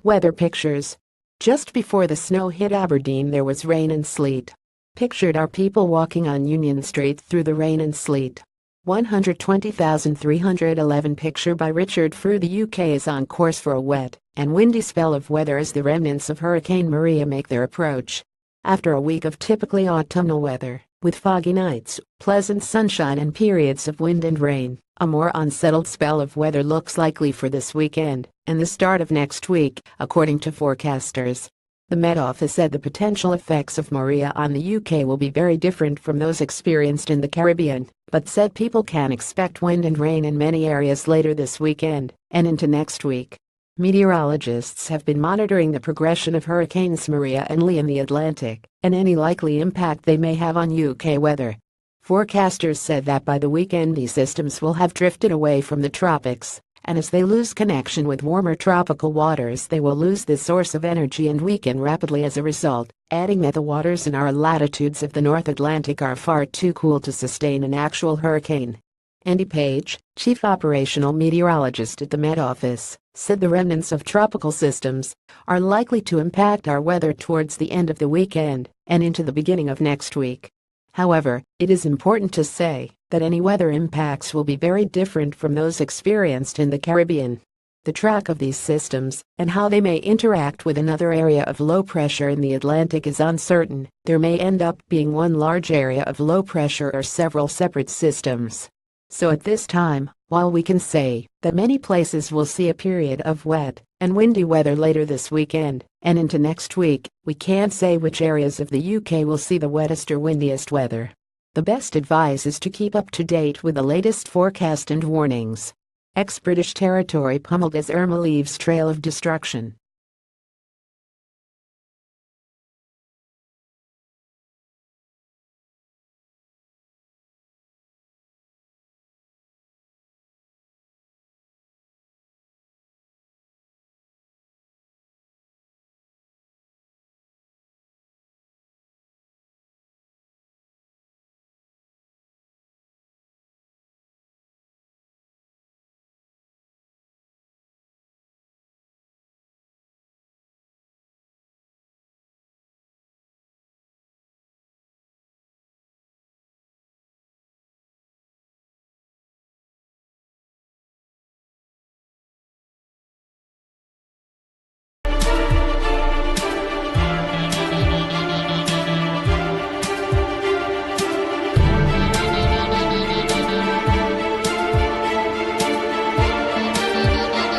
Weather pictures. Just before the snow hit Aberdeen, there was rain and sleet. Pictured are people walking on Union Street through the rain and sleet. 120,311 picture by Richard Frew. The UK is on course for a wet and windy spell of weather as the remnants of Hurricane Maria make their approach. After a week of typically autumnal weather, with foggy nights, pleasant sunshine and periods of wind and rain, a more unsettled spell of weather looks likely for this weekend and the start of next week, according to forecasters. The Met Office said the potential effects of Maria on the UK will be very different from those experienced in the Caribbean, but said people can expect wind and rain in many areas later this weekend and into next week. Meteorologists have been monitoring the progression of Hurricanes Maria and Lee in the Atlantic and any likely impact they may have on UK weather. Forecasters said that by the weekend these systems will have drifted away from the tropics, and as they lose connection with warmer tropical waters, they will lose this source of energy and weaken rapidly as a result, adding that the waters in our latitudes of the North Atlantic are far too cool to sustain an actual hurricane. Andy Page, chief operational meteorologist at the Met Office, said the remnants of tropical systems are likely to impact our weather towards the end of the weekend and into the beginning of next week. However, it is important to say that any weather impacts will be very different from those experienced in the Caribbean. The track of these systems and how they may interact with another area of low pressure in the Atlantic is uncertain. There may end up being one large area of low pressure or several separate systems. So at this time, while we can say that many places will see a period of wet and windy weather later this weekend and into next week, we can't say which areas of the UK will see the wettest or windiest weather. The best advice is to keep up to date with the latest forecast and warnings. Ex-British territory pummeled as Irma leaves trail of destruction.